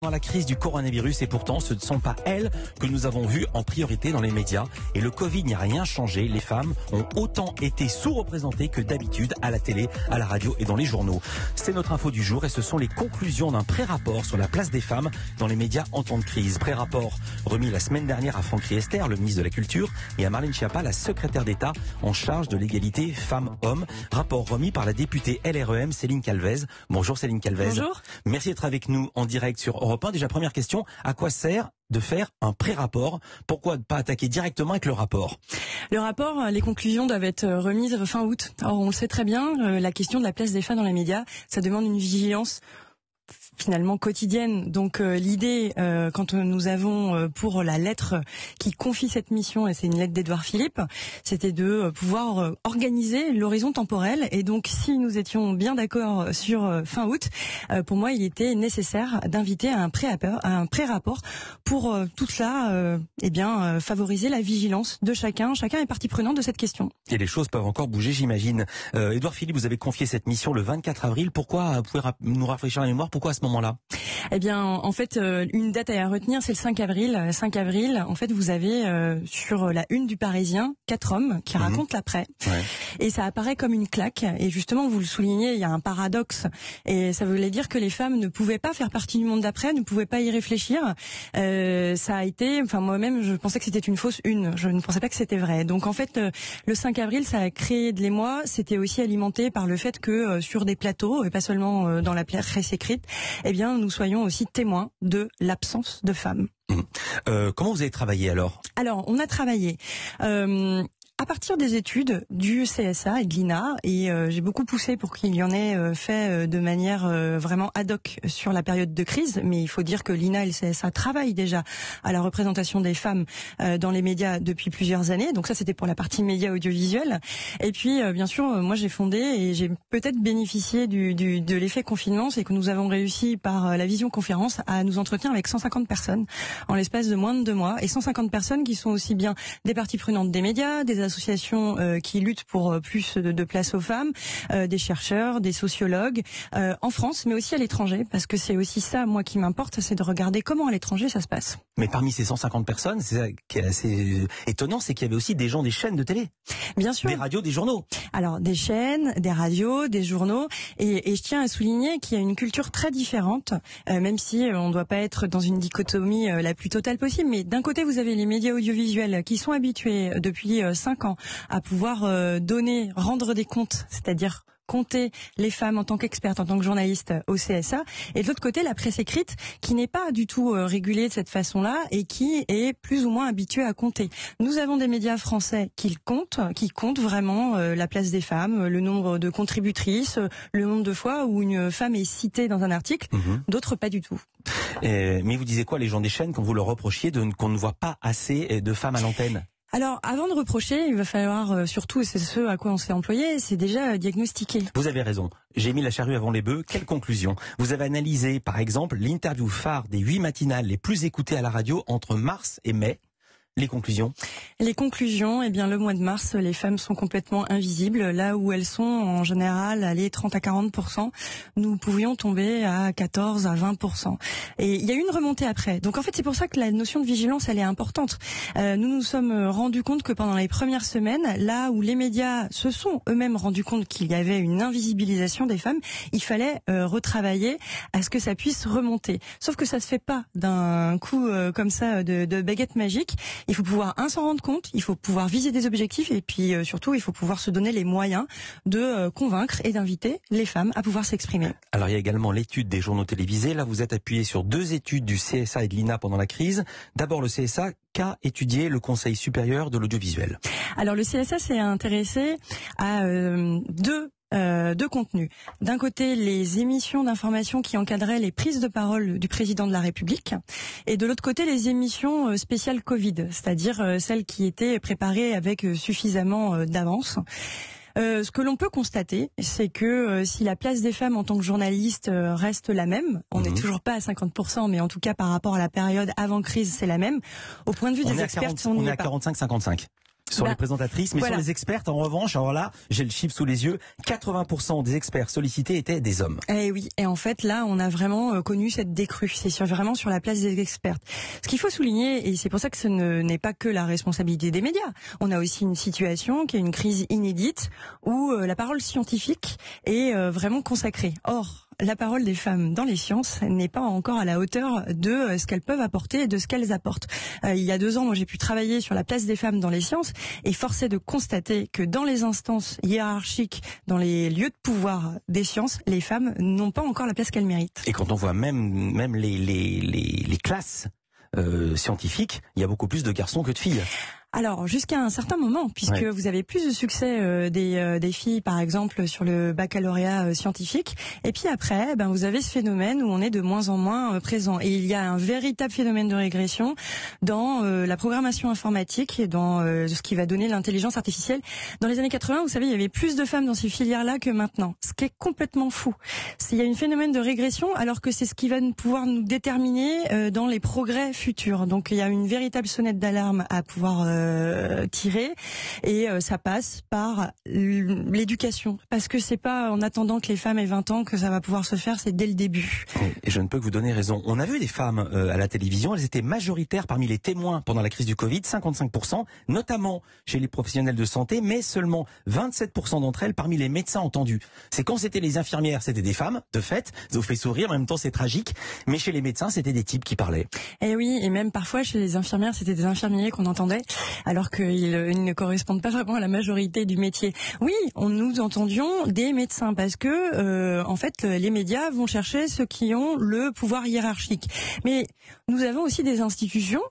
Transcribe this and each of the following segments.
Dans la crise du coronavirus, et pourtant ce ne sont pas elles que nous avons vues en priorité dans les médias. Et le Covid n'y a rien changé. Les femmes ont autant été sous-représentées que d'habitude à la télé, à la radio et dans les journaux. C'est notre info du jour et ce sont les conclusions d'un pré-rapport sur la place des femmes dans les médias en temps de crise. Pré-rapport remis la semaine dernière à Franck Riester, le ministre de la Culture, et à Marlène Schiappa, la secrétaire d'État en charge de l'égalité femmes-hommes. Rapport remis par la députée LREM Céline Calvez. Bonjour Céline Calvez. Bonjour. Merci d'être avec nous en direct sur Europe 1. Déjà, première question, à quoi sert de faire un pré-rapport? Pourquoi ne pas attaquer directement avec le rapport? Le rapport, les conclusions doivent être remises fin août. Or, on le sait très bien, la question de la place des femmes dans les médias, ça demande une vigilance finalement quotidienne. Donc l'idée, quand nous avons pour la lettre qui confie cette mission, et c'est une lettre d'Édouard Philippe, c'était de pouvoir organiser l'horizon temporel. Et donc si nous étions bien d'accord sur fin août, pour moi il était nécessaire d'inviter à un pré-rapport pour tout cela, favoriser la vigilance de chacun. Chacun est partie prenante de cette question. Et les choses peuvent encore bouger, j'imagine. Édouard Philippe, vous avez confié cette mission le 24 avril. Pourquoi, vous pouvez nous rafraîchir la mémoire, pourquoi à ce moment-là? Eh bien, en fait, une date à retenir, c'est le 5 avril. Le 5 avril, en fait, vous avez sur la une du Parisien 4 hommes qui racontent l'après. Ouais. Et ça apparaît comme une claque. Et justement, vous le soulignez, il y a un paradoxe. Et ça voulait dire que les femmes ne pouvaient pas faire partie du monde d'après, ne pouvaient pas y réfléchir. Ça a été, enfin moi-même, je pensais que c'était une fausse une. Je ne pensais pas que c'était vrai. Donc en fait, le 5 avril, ça a créé de l'émoi. C'était aussi alimenté par le fait que sur des plateaux, et pas seulement dans la presse écrite, eh bien, nous soyons aussi témoins de l'absence de femmes. Comment vous avez travaillé alors? Alors, on a travaillé à partir des études du CSA et de l'INA, et j'ai beaucoup poussé pour qu'il y en ait fait de manière vraiment ad hoc sur la période de crise, mais il faut dire que l'INA et le CSA travaillent déjà à la représentation des femmes dans les médias depuis plusieurs années, donc ça c'était pour la partie médias audiovisuels. Et puis bien sûr, moi j'ai fondé et j'ai peut-être bénéficié de l'effet confinement, c'est que nous avons réussi par la visioconférence à nous entretenir avec 150 personnes en l'espace de moins de 2 mois, et 150 personnes qui sont aussi bien des parties prenantes des médias, des associations qui luttent pour plus de place aux femmes, des chercheurs, des sociologues, en France, mais aussi à l'étranger, parce que c'est aussi ça, moi, qui m'importe, c'est de regarder comment à l'étranger ça se passe. Mais parmi ces 150 personnes, c'est ça qui est assez étonnant, c'est qu'il y avait aussi des gens des chaînes de télé. Bien sûr. Des radios, des journaux. Alors, des chaînes, des radios, des journaux, et je tiens à souligner qu'il y a une culture très différente, même si on ne doit pas être dans une dichotomie la plus totale possible, mais d'un côté, vous avez les médias audiovisuels qui sont habitués depuis 5 ans à pouvoir rendre des comptes, c'est-à-dire compter les femmes en tant qu'expertes, en tant que journalistes au CSA, et de l'autre côté la presse écrite qui n'est pas du tout régulée de cette façon-là et qui est plus ou moins habituée à compter. Nous avons des médias français qui comptent vraiment la place des femmes, le nombre de contributrices, le nombre de fois où une femme est citée dans un article, d'autres pas du tout. Mais vous disiez quoi, les gens des chaînes, quand vous leur reprochiez qu'on ne voit pas assez de femmes à l'antenne? Alors, avant de reprocher, il va falloir surtout, et c'est ce à quoi on s'est employé, c'est déjà diagnostiquer. Vous avez raison. J'ai mis la charrue avant les bœufs. Quelle conclusion? Vous avez analysé, par exemple, l'interview phare des 8 matinales les plus écoutées à la radio entre mars et mai. Les conclusions? Les conclusions, eh bien, le mois de mars, les femmes sont complètement invisibles. Là où elles sont, en général, allez, 30 à 40%, nous pouvions tomber à 14 à 20%. Et il y a eu une remontée après. Donc, en fait, c'est pour ça que la notion de vigilance, elle est importante. Nous nous sommes rendus compte que pendant les premières semaines, là où les médias se sont eux-mêmes rendus compte qu'il y avait une invisibilisation des femmes, il fallait retravailler à ce que ça puisse remonter. Sauf que ça se fait pas d'un coup comme ça de baguette magique. Il faut pouvoir s'en rendre compte, il faut pouvoir viser des objectifs, et puis surtout il faut pouvoir se donner les moyens de convaincre et d'inviter les femmes à pouvoir s'exprimer. Alors il y a également l'étude des journaux télévisés. Là vous êtes appuyé sur 2 études du CSA et de l'INA pendant la crise. D'abord le CSA, qu'a étudié le Conseil supérieur de l'audiovisuel? Alors le CSA s'est intéressé à deux contenus. D'un côté, les émissions d'information qui encadraient les prises de parole du président de la République, et de l'autre côté, les émissions spéciales Covid, c'est-à-dire celles qui étaient préparées avec suffisamment d'avance. Ce que l'on peut constater, c'est que si la place des femmes en tant que journalistes reste la même, on n'est toujours pas à 50%, mais en tout cas par rapport à la période avant crise, c'est la même. Au point de vue des experts, on est à 45-55. Sur les présentatrices, mais voilà. Sur les expertes, en revanche, alors là, j'ai le chiffre sous les yeux, 80% des experts sollicités étaient des hommes. Eh oui, et en fait, là, on a vraiment connu cette décrue. C'est vraiment sur la place des expertes. Ce qu'il faut souligner, et c'est pour ça que ce n'est pas que la responsabilité des médias, on a aussi une situation qui est une crise inédite où la parole scientifique est vraiment consacrée. Or, la parole des femmes dans les sciences n'est pas encore à la hauteur de ce qu'elles peuvent apporter et de ce qu'elles apportent. Il y a 2 ans, moi, j'ai pu travailler sur la place des femmes dans les sciences et force est de constater que dans les instances hiérarchiques, dans les lieux de pouvoir des sciences, les femmes n'ont pas encore la place qu'elles méritent. Et quand on voit même les classes scientifiques, il y a beaucoup plus de garçons que de filles. Alors, jusqu'à un certain moment, puisque vous avez plus de succès des filles, par exemple, sur le baccalauréat scientifique. Et puis après, vous avez ce phénomène où on est de moins en moins présent. Et il y a un véritable phénomène de régression dans la programmation informatique et dans ce qui va donner l'intelligence artificielle. Dans les années 80, vous savez, il y avait plus de femmes dans ces filières-là que maintenant. Ce qui est complètement fou. Il y a un phénomène de régression, alors que c'est ce qui va pouvoir nous déterminer dans les progrès futurs. Donc, il y a une véritable sonnette d'alarme à pouvoir tirer et ça passe par l'éducation parce que c'est pas en attendant que les femmes aient 20 ans que ça va pouvoir se faire, c'est dès le début. Et je ne peux que vous donner raison. On a vu des femmes à la télévision, elles étaient majoritaires parmi les témoins pendant la crise du Covid, 55%, notamment chez les professionnels de santé, mais seulement 27% d'entre elles parmi les médecins entendus. C'est quand c'était les infirmières, c'était des femmes, de fait, ça vous fait sourire, en même temps c'est tragique, mais chez les médecins, c'était des types qui parlaient. Et oui, et même parfois chez les infirmières, c'était des infirmiers qu'on entendait, alors qu'ils ne correspondent pas vraiment à la majorité du métier. Oui, nous entendions des médecins parce que, en fait, les médias vont chercher ceux qui ont le pouvoir hiérarchique. Mais nous avons aussi des institutions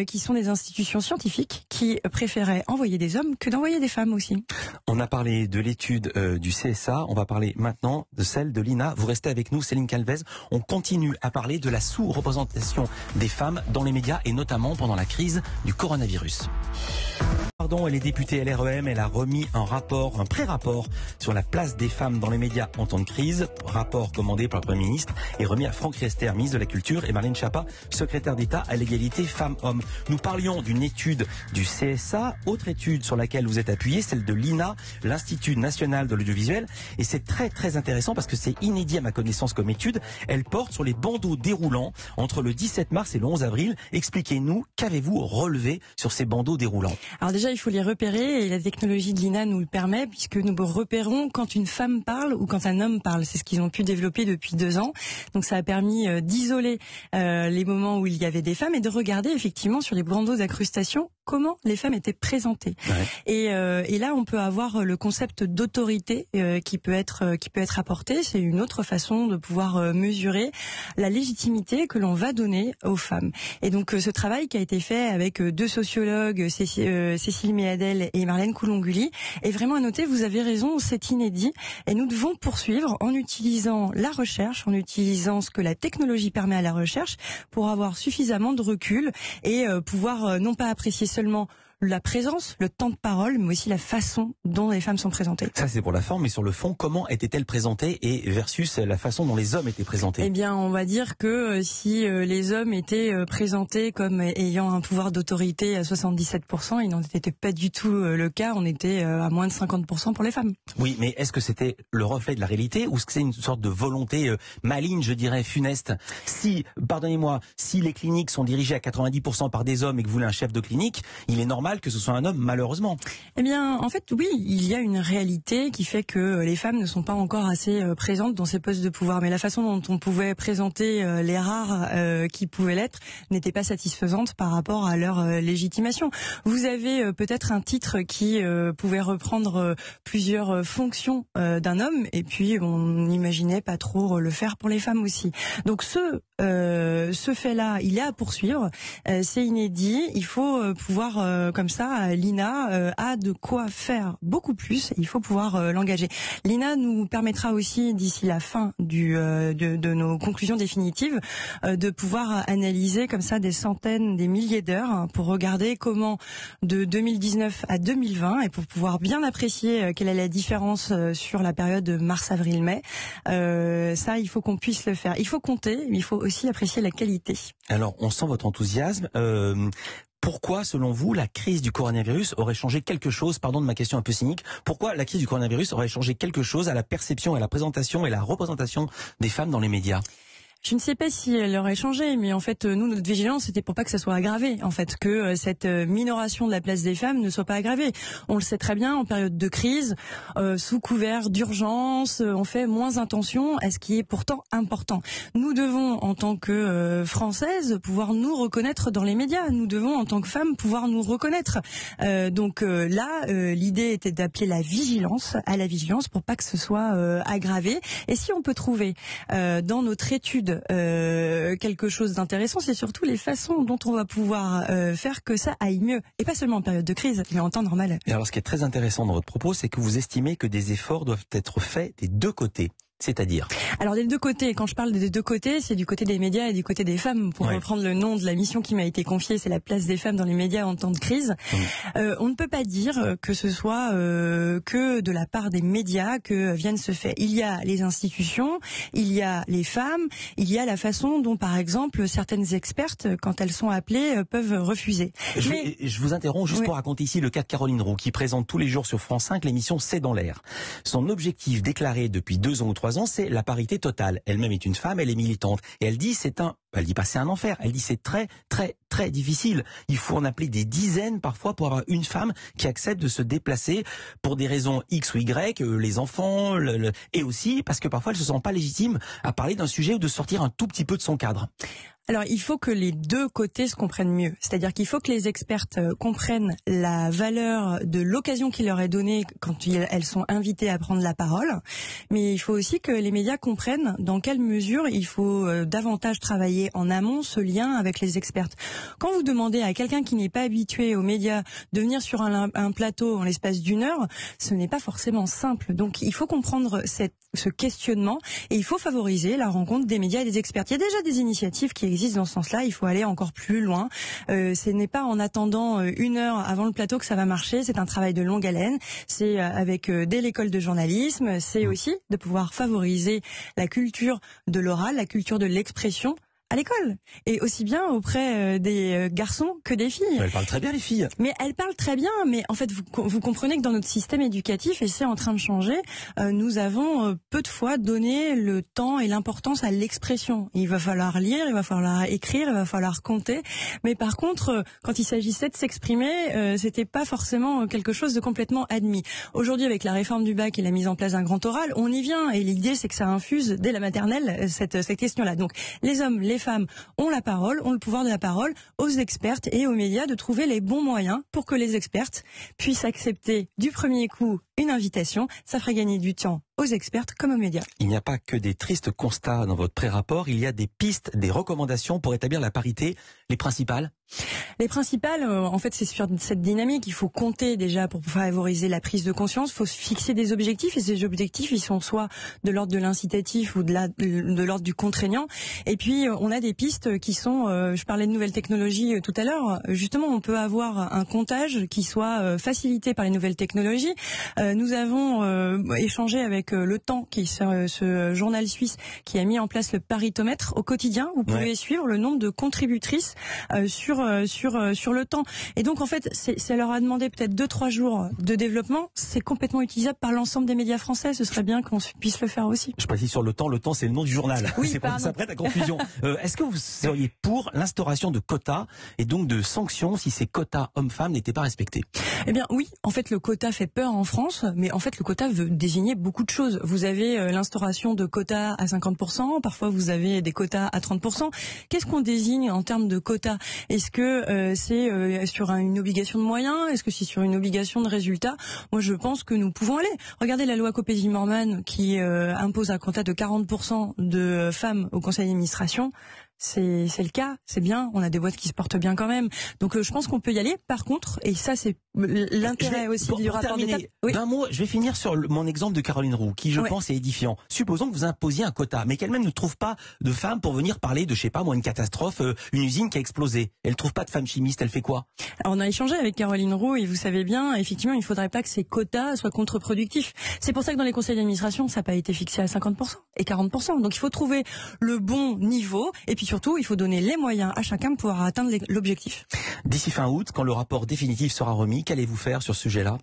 qui sont des institutions scientifiques qui préféraient envoyer des hommes que d'envoyer des femmes aussi. On a parlé de l'étude du CSA, on va parler maintenant de celle de l'INA. Vous restez avec nous, Céline Calvez. On continue à parler de la sous-représentation des femmes dans les médias et notamment pendant la crise du coronavirus. Pardon, elle est députée LREM, elle a remis un rapport, un pré-rapport sur la place des femmes dans les médias en temps de crise, rapport commandé par le Premier ministre et remis à Franck Riester, ministre de la Culture, et Marlène Schiappa, secrétaire d'État à l'égalité femmes-hommes. Nous parlions d'une étude du CSA, autre étude sur laquelle vous êtes appuyé, celle de l'INA, l'Institut National de l'Audiovisuel, et c'est très très intéressant parce que c'est inédit à ma connaissance comme étude. Elle porte sur les bandeaux déroulants entre le 17 mars et le 11 avril. Expliquez-nous, qu'avez-vous relevé sur ces bandeaux déroulants? Alors déjà, il faut les repérer et la technologie de l'INA nous le permet puisque nous repérons quand une femme parle ou quand un homme parle. C'est ce qu'ils ont pu développer depuis 2 ans. Donc ça a permis d'isoler les moments où il y avait des femmes et de regarder effectivement sur les bandeaux d'incrustation comment les femmes étaient présentées. Ouais. Et là, on peut avoir le concept d'autorité qui peut être apporté. C'est une autre façon de pouvoir mesurer la légitimité que l'on va donner aux femmes. Et donc ce travail qui a été fait avec 2 sociologues, Cécile Méadel et Marlène Coulonguli, est vraiment à noter. Vous avez raison, c'est inédit et nous devons poursuivre en utilisant la recherche, en utilisant ce que la technologie permet à la recherche pour avoir suffisamment de recul et pouvoir non pas apprécier seulement la présence, le temps de parole, mais aussi la façon dont les femmes sont présentées. Ça, c'est pour la forme, mais sur le fond, comment étaient-elles présentées et versus la façon dont les hommes étaient présentés? Eh bien, on va dire que si les hommes étaient présentés comme ayant un pouvoir d'autorité à 77%, il n'en était pas du tout le cas. On était à moins de 50% pour les femmes. Oui, mais est-ce que c'était le reflet de la réalité ou est-ce que c'est une sorte de volonté maligne, je dirais, funeste? Si, pardonnez-moi, si les cliniques sont dirigées à 90% par des hommes et que vous voulez un chef de clinique, il est normal que ce soit un homme, malheureusement. Eh bien, en fait, oui, il y a une réalité qui fait que les femmes ne sont pas encore assez présentes dans ces postes de pouvoir. Mais la façon dont on pouvait présenter les rares qui pouvaient l'être n'était pas satisfaisante par rapport à leur légitimation. Vous avez peut-être un titre qui pouvait reprendre plusieurs fonctions d'un homme, et puis on n'imaginait pas trop le faire pour les femmes aussi. Donc ce fait-là, il est à poursuivre. C'est inédit. Il faut pouvoir comme ça, l'INA a de quoi faire beaucoup plus et il faut pouvoir l'engager. L'INA nous permettra aussi, d'ici la fin de nos conclusions définitives, de pouvoir analyser comme ça des centaines, des milliers d'heures pour regarder comment de 2019 à 2020 et pour pouvoir bien apprécier quelle est la différence sur la période de mars-avril-mai. Ça, il faut qu'on puisse le faire. Il faut compter, mais il faut aussi apprécier la qualité. Alors, on sent votre enthousiasme. Pourquoi, selon vous, la crise du coronavirus aurait changé quelque chose, pardon de ma question un peu cynique, pourquoi la crise du coronavirus aurait changé quelque chose à la perception, à la présentation et la représentation des femmes dans les médias ? Je ne sais pas si elle aurait changé, mais en fait, nous, notre vigilance, c'était pour pas que ça soit aggravé, en fait, que cette minoration de la place des femmes ne soit pas aggravée. On le sait très bien, en période de crise, sous couvert d'urgence, on fait moins attention à ce qui est pourtant important. Nous devons, en tant que Françaises, pouvoir nous reconnaître dans les médias. Nous devons, en tant que femmes, pouvoir nous reconnaître. Donc là, l'idée était d'appeler à la vigilance, pour pas que ce soit aggravé. Et si on peut trouver dans notre étude quelque chose d'intéressant, c'est surtout les façons dont on va pouvoir faire que ça aille mieux, et pas seulement en période de crise, mais en temps normal. Et alors, ce qui est très intéressant dans votre propos, c'est que vous estimez que des efforts doivent être faits des deux côtés. C'est-à-dire ? Alors des deux côtés, quand je parle des deux côtés, c'est du côté des médias et du côté des femmes. Pour reprendre le nom de la mission qui m'a été confiée, c'est la place des femmes dans les médias en temps de crise. On ne peut pas dire que ce soit que de la part des médias que viennent se faire. Il y a les institutions, il y a les femmes, il y a la façon dont, par exemple, certaines expertes, quand elles sont appelées, peuvent refuser. Je vous interromps juste pour raconter ici le cas de Caroline Roux, qui présente tous les jours sur France 5 l'émission C'est dans l'air. Son objectif déclaré depuis 2 ans ou 3 ans, c'est la parité totale. Elle-même est une femme, elle est militante. Et elle dit elle dit pas c'est un enfer, elle dit c'est très très très difficile. Il faut en appeler des dizaines parfois pour avoir une femme qui accepte de se déplacer pour des raisons X ou Y, les enfants, et aussi parce que parfois elle se sent pas légitime à parler d'un sujet ou de sortir un tout petit peu de son cadre. Alors, il faut que les deux côtés se comprennent mieux. C'est-à-dire qu'il faut que les expertes comprennent la valeur de l'occasion qui leur est donnée quand elles sont invitées à prendre la parole. Mais il faut aussi que les médias comprennent dans quelle mesure il faut davantage travailler en amont ce lien avec les expertes. Quand vous demandez à quelqu'un qui n'est pas habitué aux médias de venir sur un plateau en l'espace d'1 heure, ce n'est pas forcément simple. Donc, il faut comprendre ce questionnement et il faut favoriser la rencontre des médias et des experts. Il y a déjà des initiatives qui existent dans ce sens-là, il faut aller encore plus loin. Ce n'est pas en attendant 1 heure avant le plateau que ça va marcher, c'est un travail de longue haleine. C'est avec dès l'école de journalisme, c'est aussi de pouvoir favoriser la culture de l'oral, la culture de l'expression à l'école, et aussi bien auprès des garçons que des filles. Elles parlent très bien, les filles. Mais elles parlent très bien, mais en fait, vous comprenez que dans notre système éducatif, et c'est en train de changer, nous avons peu de fois donné le temps et l'importance à l'expression. Il va falloir lire, il va falloir écrire, il va falloir compter, mais par contre, quand il s'agissait de s'exprimer, c'était pas forcément quelque chose de complètement admis. Aujourd'hui, avec la réforme du bac et la mise en place d'un grand oral, on y vient, et l'idée, c'est que ça infuse dès la maternelle cette question-là. Donc, les hommes, les femmes ont la parole, ont le pouvoir de la parole, aux expertes et aux médias de trouver les bons moyens pour que les expertes puissent accepter du premier coup une invitation. Ça ferait gagner du temps aux expertes comme aux médias. Il n'y a pas que des tristes constats dans votre pré-rapport, il y a des pistes, des recommandations pour établir la parité. Les principales ? Les principales, en fait, c'est sur cette dynamique. Il faut compter déjà pour favoriser la prise de conscience. Il faut se fixer des objectifs, et ces objectifs, ils sont soit de l'ordre de l'incitatif ou de l'ordre du contraignant. Et puis, on a des pistes qui sont, je parlais de nouvelles technologies tout à l'heure, justement, on peut avoir un comptage qui soit facilité par les nouvelles technologies. Nous avons échangé avec Le Temps, qui est ce journal suisse qui a mis en place le paritomètre au quotidien. Vous pouvez suivre le nombre de contributrices sur Le Temps. Et donc, en fait, ça leur a demandé peut-être 2-3 jours de développement. C'est complètement utilisable par l'ensemble des médias français. Ce serait bien qu'on puisse le faire aussi. Je précise sur Le Temps. Le Temps, c'est le nom du journal. Oui, c'est pas que ça prête à confusion. Est-ce que vous seriez pour l'instauration de quotas et donc de sanctions si ces quotas hommes-femmes n'étaient pas respectés ? Eh bien, oui. En fait, le quota fait peur en France, mais en fait, le quota veut désigner beaucoup de choses. Vous avez l'instauration de quotas à 50%, parfois vous avez des quotas à 30%. Qu'est-ce qu'on désigne en termes de quotas ? Est-ce que c'est sur une obligation de moyens ? Est-ce que c'est sur une obligation de résultats ? Moi, je pense que nous pouvons aller. Regardez la loi Copé-Zimmermann qui impose un quota de 40% de femmes au conseil d'administration. C'est le cas, c'est bien, on a des boîtes qui se portent bien quand même. Donc je pense qu'on peut y aller. Par contre, et ça c'est l'intérêt aussi du rapport d'étape. Oui. D'un mot, je vais finir sur mon exemple de Caroline Roux, qui je pense est édifiant. Supposons que vous imposiez un quota, mais qu'elle-même ne trouve pas de femmes pour venir parler de, je sais pas moi, une catastrophe, une usine qui a explosé. Elle trouve pas de femme chimiste, elle fait quoi ? Alors, on a échangé avec Caroline Roux et vous savez bien, effectivement, il faudrait pas que ces quotas soient contre-productifs. C'est pour ça que dans les conseils d'administration, ça n'a pas été fixé à 50% et 40%. Donc il faut trouver le bon niveau et puis surtout, il faut donner les moyens à chacun de pouvoir atteindre l'objectif. D'ici fin août, quand le rapport définitif sera remis, qu'allez-vous faire sur ce sujet-là ?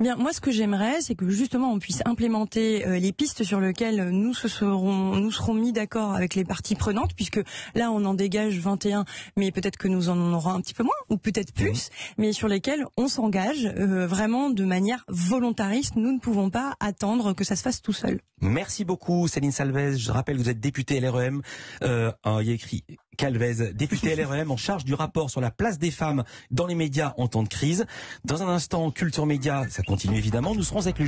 Eh bien, moi, ce que j'aimerais, c'est que justement, on puisse implémenter les pistes sur lesquelles nous serons mis d'accord avec les parties prenantes, puisque là, on en dégage 21, mais peut-être que nous en aurons un petit peu moins, ou peut-être plus, mais sur lesquelles on s'engage vraiment de manière volontariste. Nous ne pouvons pas attendre que ça se fasse tout seul. Merci beaucoup, Céline Salvez. Je rappelle, vous êtes députée LREM. Il y a écrit Calvez, députée LREM en charge du rapport sur la place des femmes dans les médias en temps de crise. Dans un instant, Culture Média, ça continue évidemment. Nous serons avec le